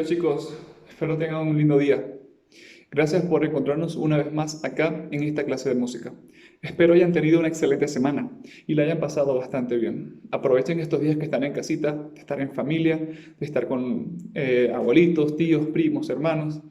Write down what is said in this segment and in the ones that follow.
chicos, espero tengan un lindo día. Gracias por encontrarnos una vez más acá en esta clase de música. Espero hayan tenido una excelente semana y la hayan pasado bastante bien. Aprovechen estos días que están en casita, de estar en familia, de estar con abuelitos, tíos, primos, hermanos.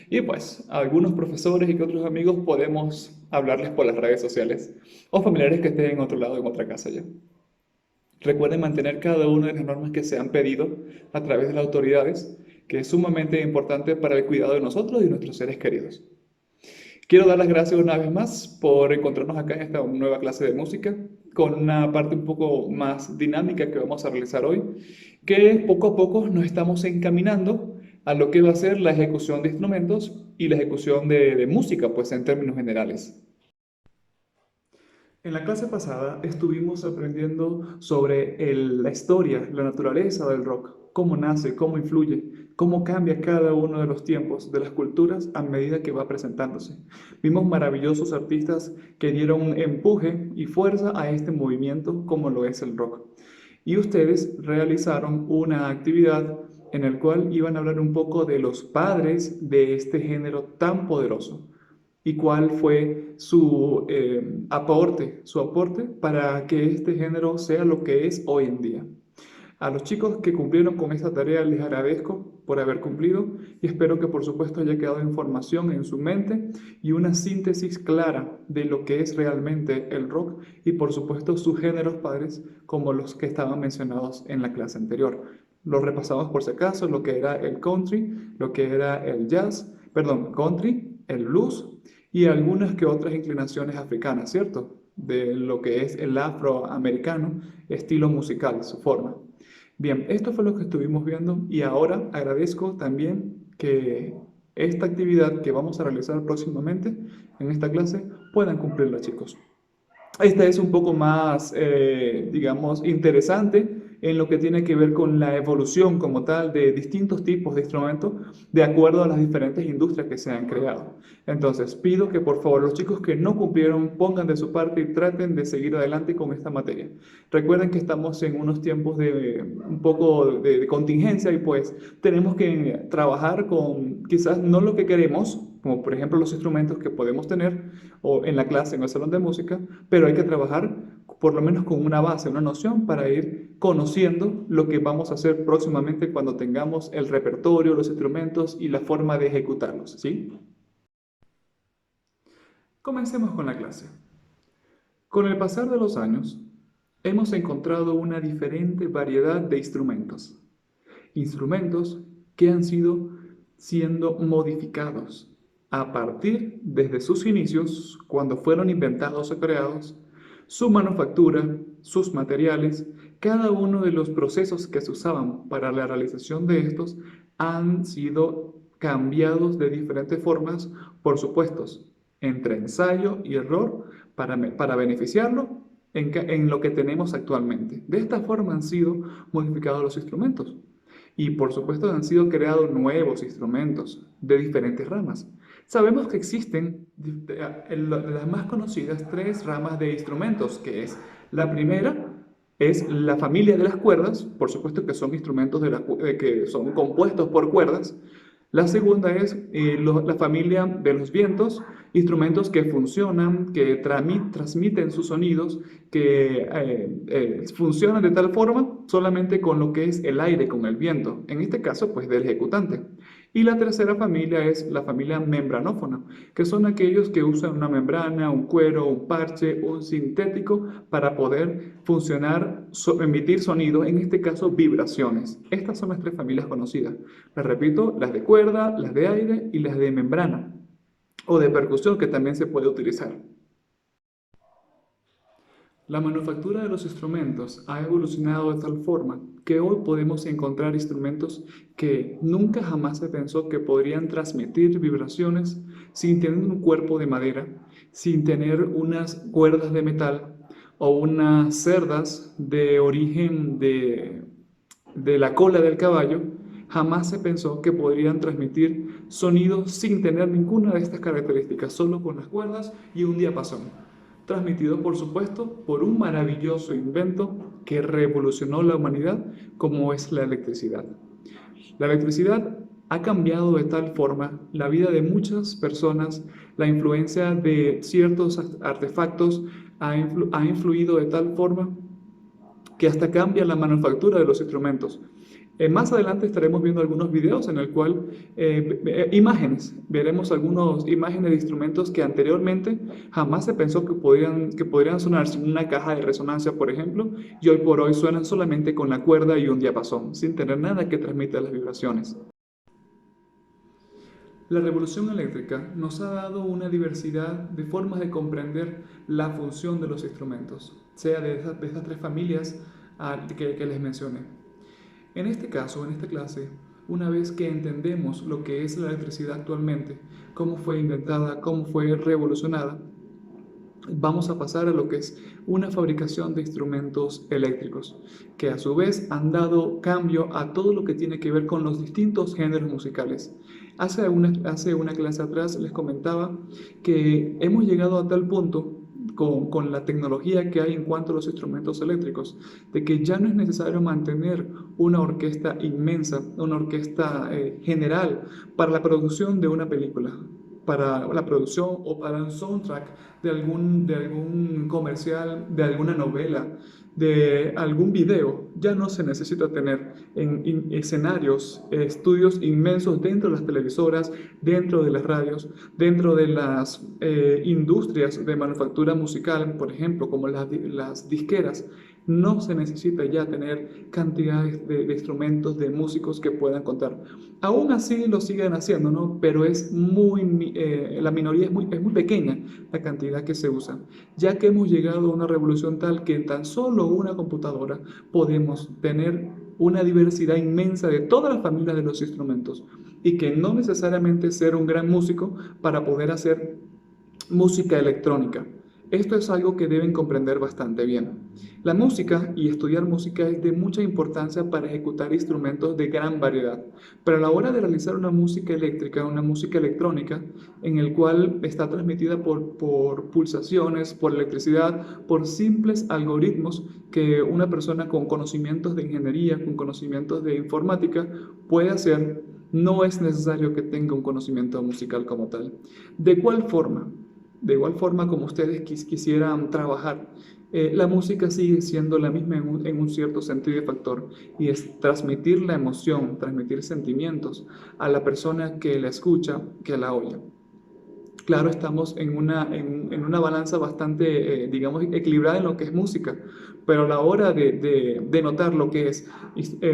Y pues, a algunos profesores y que otros amigos podemos hablarles por las redes sociales o familiares que estén en otro lado, en otra casa ya. Recuerden mantener cada una de las normas que se han pedido a través de las autoridades, que es sumamente importante para el cuidado de nosotros y nuestros seres queridos. Quiero dar las gracias una vez más por encontrarnos acá en esta nueva clase de música, con una parte un poco más dinámica que vamos a realizar hoy, que poco a poco nos estamos encaminando a lo que va a ser la ejecución de instrumentos y la ejecución de música, pues en términos generales. En la clase pasada estuvimos aprendiendo sobre la historia, la naturaleza del rock, cómo nace, cómo influye, cómo cambia cada uno de los tiempos, de las culturas a medida que va presentándose. Vimos maravillosos artistas que dieron empuje y fuerza a este movimiento como lo es el rock. Y ustedes realizaron una actividad en la cual iban a hablar un poco de los padres de este género tan poderoso y cuál fue su aporte para que este género sea lo que es hoy en día. A los chicos que cumplieron con esta tarea les agradezco por haber cumplido y espero que por supuesto haya quedado información en su mente y una síntesis clara de lo que es realmente el rock y por supuesto sus géneros padres como los que estaban mencionados en la clase anterior. Los repasamos por si acaso, lo que era el country, lo que era el jazz, perdón, country, el blues y algunas que otras inclinaciones africanas, ¿cierto? De lo que es el afroamericano, estilo musical, su forma. Bien, esto fue lo que estuvimos viendo y ahora agradezco también que esta actividad que vamos a realizar próximamente en esta clase puedan cumplirla, chicos. Esta es un poco más, digamos, interesante en lo que tiene que ver con la evolución como tal de distintos tipos de instrumentos de acuerdo a las diferentes industrias que se han creado. Entonces, pido que por favor los chicos que no cumplieron pongan de su parte y traten de seguir adelante con esta materia. Recuerden que estamos en unos tiempos de un poco de contingencia y pues tenemos que trabajar con quizás no lo que queremos, como por ejemplo los instrumentos que podemos tener o en la clase, en el salón de música, pero hay que trabajar por lo menos con una base, una noción para ir conociendo lo que vamos a hacer próximamente cuando tengamos el repertorio, los instrumentos y la forma de ejecutarlos, ¿sí? Comencemos con la clase. Con el pasar de los años, hemos encontrado una diferente variedad de instrumentos. Instrumentos que han sido siendo modificados a partir desde sus inicios, cuando fueron inventados o creados, su manufactura, sus materiales, cada uno de los procesos que se usaban para la realización de estos han sido cambiados de diferentes formas, por supuesto, entre ensayo y error para beneficiarlo en lo que tenemos actualmente. De esta forma han sido modificados los instrumentos. Y por supuesto han sido creados nuevos instrumentos de diferentes ramas. Sabemos que existen las más conocidas tres ramas de instrumentos, que es la primera es la familia de las cuerdas, por supuesto que son instrumentos que son compuestos por cuerdas. La segunda es la familia de los vientos, instrumentos que funcionan, que transmiten sus sonidos, que funcionan de tal forma solamente con lo que es el aire, con el viento, en este caso pues del ejecutante. Y la tercera familia es la familia membranófona, que son aquellos que usan una membrana, un cuero, un parche, un sintético para poder funcionar, emitir sonido, en este caso vibraciones. Estas son las tres familias conocidas. Les repito, las de cuerda, las de aire y las de membrana o de percusión que también se puede utilizar. La manufactura de los instrumentos ha evolucionado de tal forma que hoy podemos encontrar instrumentos que nunca jamás se pensó que podrían transmitir vibraciones sin tener un cuerpo de madera, sin tener unas cuerdas de metal o unas cerdas de origen de la cola del caballo. Jamás se pensó que podrían transmitir sonidos sin tener ninguna de estas características, solo con las cuerdas y un diapasón. Transmitido, por supuesto, por un maravilloso invento que revolucionó la humanidad, como es la electricidad. La electricidad ha cambiado de tal forma la vida de muchas personas, la influencia de ciertos artefactos ha influido de tal forma que hasta cambia la manufactura de los instrumentos. Más adelante estaremos viendo algunos videos en el cual veremos algunas imágenes de instrumentos que anteriormente jamás se pensó que podrían sonar sin una caja de resonancia, por ejemplo, y hoy por hoy suenan solamente con la cuerda y un diapasón, sin tener nada que transmita las vibraciones. La revolución eléctrica nos ha dado una diversidad de formas de comprender la función de los instrumentos, sea de estas tres familias que les mencioné. En este caso, en esta clase, una vez que entendemos lo que es la electricidad actualmente, cómo fue inventada, cómo fue revolucionada, vamos a pasar a lo que es una fabricación de instrumentos eléctricos, que a su vez han dado cambio a todo lo que tiene que ver con los distintos géneros musicales. Hace una clase atrás les comentaba que hemos llegado a tal punto con la tecnología que hay en cuanto a los instrumentos eléctricos, de que ya no es necesario mantener una orquesta inmensa, una orquesta general para la producción de una película, para la producción o para un soundtrack de algún comercial, de alguna novela, de algún video. Ya no se necesita tener en escenarios, estudios inmensos dentro de las televisoras, dentro de las radios, dentro de las industrias de manufactura musical, por ejemplo, como las disqueras. No se necesita ya tener cantidades de instrumentos, de músicos que puedan contar. Aún así lo siguen haciendo, ¿no? Pero la minoría es muy pequeña la cantidad que se usa, ya que hemos llegado a una revolución tal que en tan solo una computadora podemos tener una diversidad inmensa de todas las familias de los instrumentos y que no necesariamente ser un gran músico para poder hacer música electrónica. Esto es algo que deben comprender bastante bien. La música y estudiar música es de mucha importancia para ejecutar instrumentos de gran variedad, pero a la hora de realizar una música eléctrica, una música electrónica, en el cual está transmitida por pulsaciones, por electricidad, por simples algoritmos que una persona con conocimientos de ingeniería, con conocimientos de informática puede hacer, no es necesario que tenga un conocimiento musical como tal. ¿De cuál forma? De igual forma como ustedes quisieran trabajar, la música sigue siendo la misma en un cierto sentido y factor, y es transmitir la emoción, transmitir sentimientos a la persona que la escucha, que la oye. Claro, estamos en una balanza bastante, digamos, equilibrada en lo que es música, pero a la hora de notar lo que es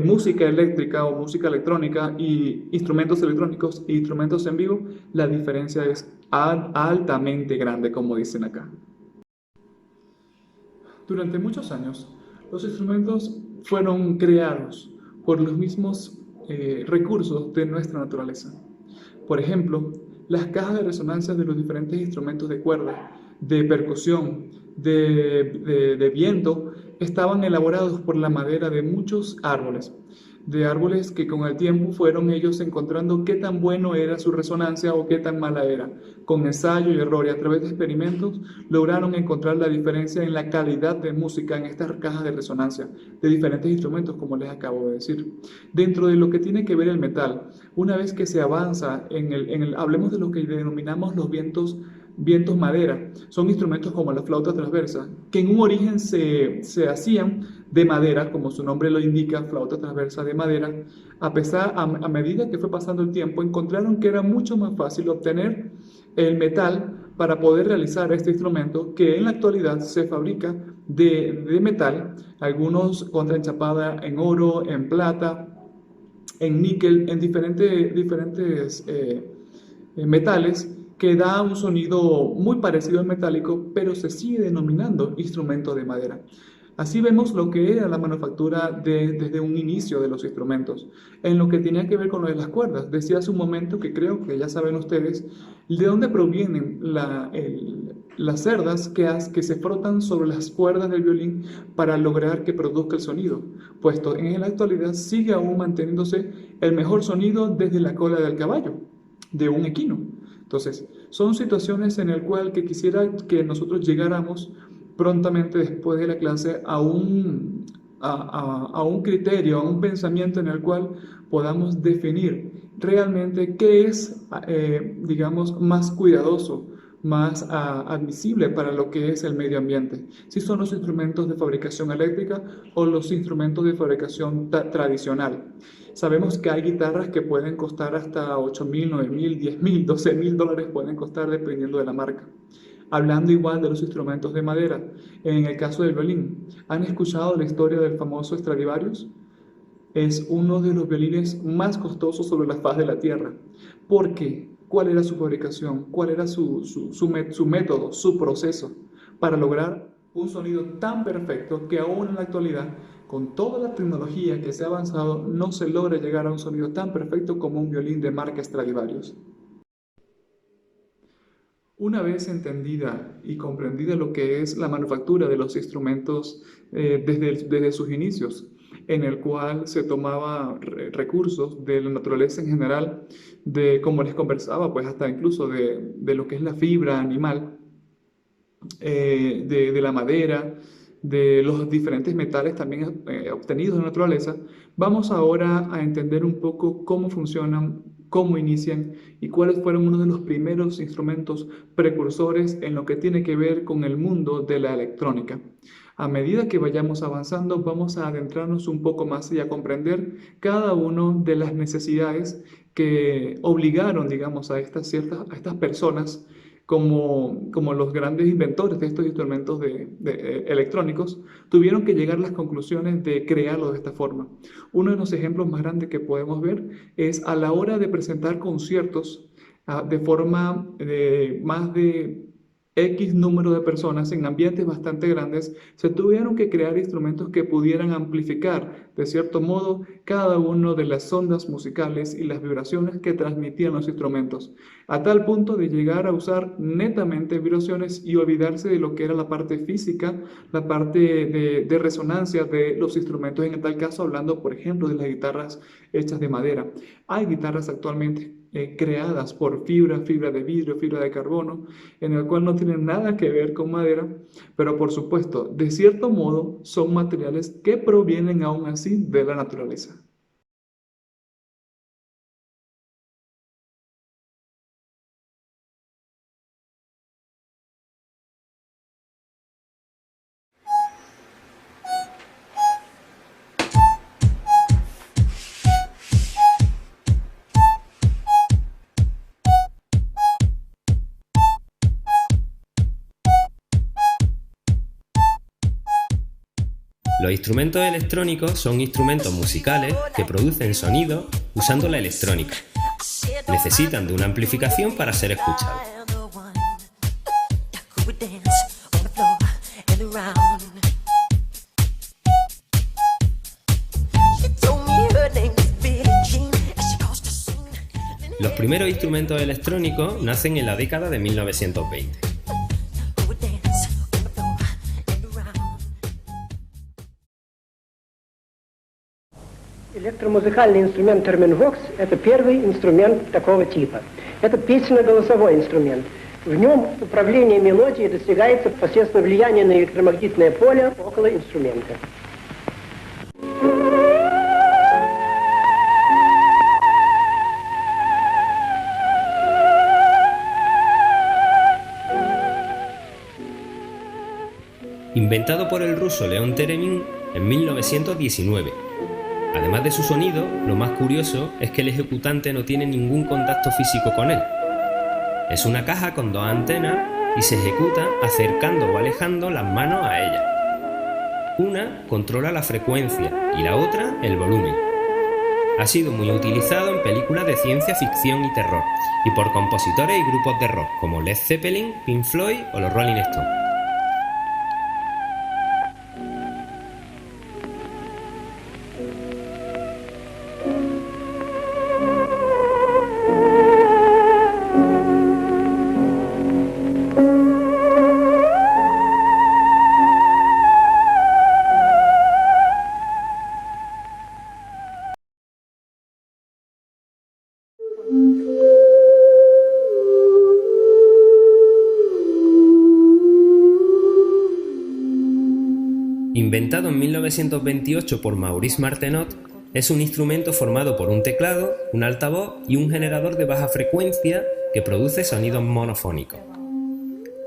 música eléctrica o música electrónica y instrumentos electrónicos e instrumentos en vivo, la diferencia es altamente grande, como dicen acá. Durante muchos años, los instrumentos fueron creados por los mismos recursos de nuestra naturaleza. Por ejemplo, las cajas de resonancia de los diferentes instrumentos de cuerda, de percusión, de viento, estaban elaborados por la madera de árboles que con el tiempo fueron ellos encontrando qué tan bueno era su resonancia o qué tan mala era. Con ensayo y error y a través de experimentos lograron encontrar la diferencia en la calidad de música en estas cajas de resonancia de diferentes instrumentos, como les acabo de decir. Dentro de lo que tiene que ver el metal, una vez que se avanza hablemos de lo que denominamos los vientos madera, son instrumentos como la flauta transversa, que en un origen se hacían de madera, como su nombre lo indica, flauta transversa de madera. A medida que fue pasando el tiempo, encontraron que era mucho más fácil obtener el metal para poder realizar este instrumento, que en la actualidad se fabrica de metal, algunos contraenchapada en oro, en plata, en níquel, en diferentes metales, que da un sonido muy parecido al metálico, pero se sigue denominando instrumento de madera. Así vemos lo que era la manufactura desde un inicio de los instrumentos. En lo que tenía que ver con lo de las cuerdas, decía hace un momento que creo que ya saben ustedes de dónde provienen las cerdas que se frotan sobre las cuerdas del violín para lograr que produzca el sonido, puesto en la actualidad sigue aún manteniéndose el mejor sonido desde la cola del caballo, de un equino. Entonces, son situaciones en las cuales quisiera que nosotros llegáramos prontamente después de la clase a un criterio, a un pensamiento en el cual podamos definir realmente qué es, digamos, más cuidadoso, más admisible para lo que es el medio ambiente. Si son los instrumentos de fabricación eléctrica o los instrumentos de fabricación tradicional. Sabemos que hay guitarras que pueden costar hasta 8.000, 9.000, 10.000, 12.000 dólares pueden costar dependiendo de la marca. Hablando igual de los instrumentos de madera, en el caso del violín, ¿han escuchado la historia del famoso Stradivarius? Es uno de los violines más costosos sobre la faz de la tierra. ¿Por qué? ¿Cuál era su fabricación? ¿Cuál era su método, su proceso para lograr un sonido tan perfecto que aún en la actualidad, con toda la tecnología que se ha avanzado, no se logra llegar a un sonido tan perfecto como un violín de marca Stradivarius? Una vez entendida y comprendida lo que es la manufactura de los instrumentos desde sus inicios, en el cual se tomaba recursos de la naturaleza en general, de como les conversaba, pues hasta incluso de lo que es la fibra animal, de la madera, de los diferentes metales también obtenidos de la naturaleza, vamos ahora a entender un poco cómo funcionan, cómo inician y cuáles fueron uno de los primeros instrumentos precursores en lo que tiene que ver con el mundo de la electrónica. A medida que vayamos avanzando, vamos a adentrarnos un poco más y a comprender cada una de las necesidades que obligaron, digamos, a estas personas como los grandes inventores de estos instrumentos electrónicos, tuvieron que llegar a las conclusiones de crearlo de esta forma. Uno de los ejemplos más grandes que podemos ver es a la hora de presentar conciertos de forma de más de X número de personas en ambientes bastante grandes, se tuvieron que crear instrumentos que pudieran amplificar, de cierto modo, cada una de las ondas musicales y las vibraciones que transmitían los instrumentos, a tal punto de llegar a usar netamente vibraciones y olvidarse de lo que era la parte física, la parte de resonancia de los instrumentos, en tal caso hablando, por ejemplo, de las guitarras hechas de madera. Hay guitarras actualmente creadas por fibra de vidrio, fibra de carbono, en el cual no tienen nada que ver con madera, pero por supuesto, de cierto modo, son materiales que provienen aún así de la naturaleza. Los instrumentos electrónicos son instrumentos musicales que producen sonido usando la electrónica. Necesitan de una amplificación para ser escuchados. Los primeros instrumentos electrónicos nacen en la década de 1920. Электромузыкальный инструмент терминвокс – это первый инструмент такого типа. Это песенно-голосовой инструмент. В нем управление мелодией достигается посредством влияния на электромагнитное поле около инструмента. Inventado por el ruso León Theremin en 1919. Además de su sonido, lo más curioso es que el ejecutante no tiene ningún contacto físico con él. Es una caja con dos antenas y se ejecuta acercando o alejando las manos a ella. Una controla la frecuencia y la otra el volumen. Ha sido muy utilizado en películas de ciencia ficción y terror y por compositores y grupos de rock como Led Zeppelin, Pink Floyd o los Rolling Stones. Inventado en 1928 por Maurice Martenot, es un instrumento formado por un teclado, un altavoz y un generador de baja frecuencia que produce sonidos monofónicos.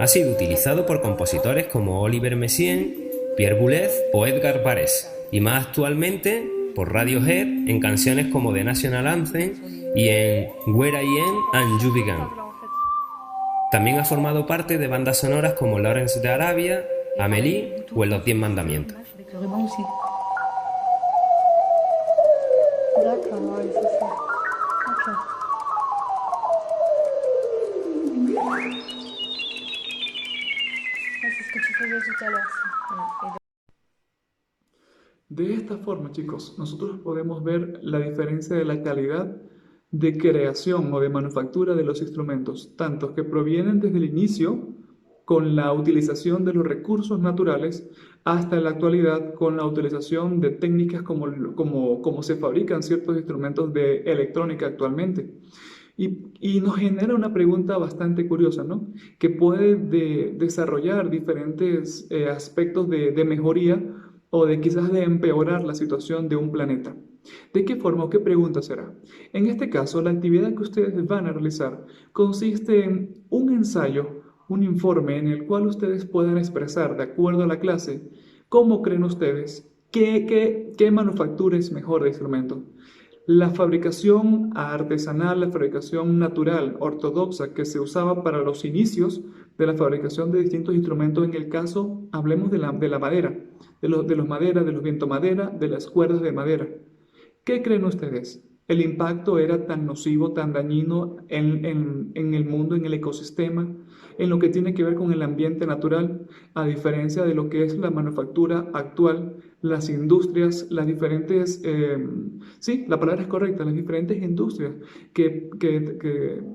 Ha sido utilizado por compositores como Oliver Messiaen, Pierre Boulez o Edgar Varèse, y más actualmente por Radiohead en canciones como The National Anthem y en Where I Am and You Began. También ha formado parte de bandas sonoras como Lawrence de Arabia, Amélie o en Los 10 Mandamientos. De esta forma, chicos, nosotros podemos ver la diferencia de la calidad de creación o de manufactura de los instrumentos, tantos que provienen desde el inicio con la utilización de los recursos naturales hasta la actualidad con la utilización de técnicas como se fabrican ciertos instrumentos de electrónica actualmente. Y nos genera una pregunta bastante curiosa, ¿no? Que puede desarrollar diferentes aspectos de mejoría o de quizás de empeorar la situación de un planeta. ¿De qué forma o qué pregunta será? En este caso, la actividad que ustedes van a realizar consiste en un ensayo, un informe en el cual ustedes puedan expresar, de acuerdo a la clase, cómo creen ustedes, qué manufactura es mejor de instrumento. La fabricación artesanal, la fabricación natural, ortodoxa, que se usaba para los inicios de la fabricación de distintos instrumentos, en el caso, hablemos de la madera, de los maderas, de los vientomadera, de las cuerdas de madera. ¿Qué creen ustedes? ¿El impacto era tan nocivo, tan dañino en el mundo, en el ecosistema, en lo que tiene que ver con el ambiente natural, a diferencia de lo que es la manufactura actual, las industrias, las diferentes, sí, la palabra es correcta, las diferentes industrias que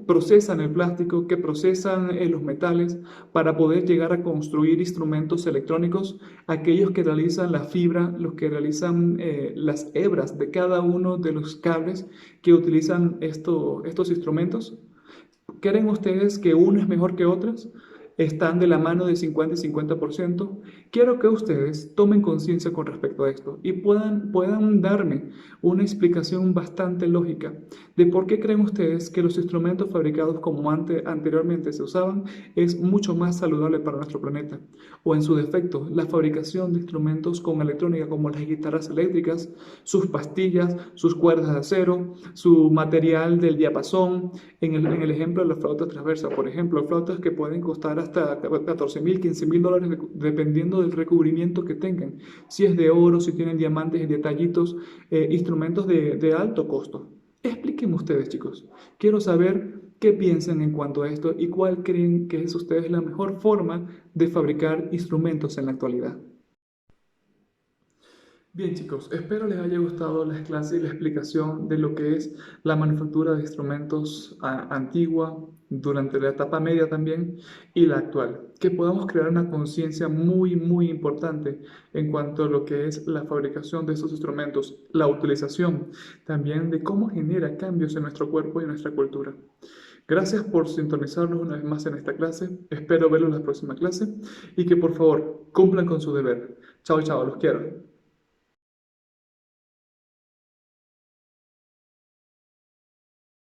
procesan el plástico, que procesan los metales para poder llegar a construir instrumentos electrónicos, aquellos que realizan la fibra, los que realizan las hebras de cada uno de los cables que utilizan estos instrumentos? ¿Creen ustedes que uno es mejor que otros? ¿Están de la mano de 50 y 50%? Quiero que ustedes tomen conciencia con respecto a esto y puedan darme una explicación bastante lógica de por qué creen ustedes que los instrumentos fabricados como anteriormente se usaban es mucho más saludable para nuestro planeta. O en su defecto, la fabricación de instrumentos con electrónica como las guitarras eléctricas, sus pastillas, sus cuerdas de acero, su material del diapasón, en el ejemplo de las flautas transversas, por ejemplo, flautas que pueden costar hasta 14.000, 15.000 dólares dependiendo del recubrimiento que tengan, si es de oro, si tienen diamantes y detallitos, instrumentos de alto costo. Explíquenme ustedes, chicos. Quiero saber qué piensan en cuanto a esto y cuál creen que es ustedes la mejor forma de fabricar instrumentos en la actualidad. Bien, chicos, espero les haya gustado la clase y la explicación de lo que es la manufactura de instrumentos antigua, durante la etapa media también, y la actual. Que podamos crear una conciencia muy, muy importante en cuanto a lo que es la fabricación de estos instrumentos, la utilización también de cómo genera cambios en nuestro cuerpo y en nuestra cultura. Gracias por sintonizarnos una vez más en esta clase. Espero verlos en la próxima clase y que por favor cumplan con su deber. Chao, chao, los quiero.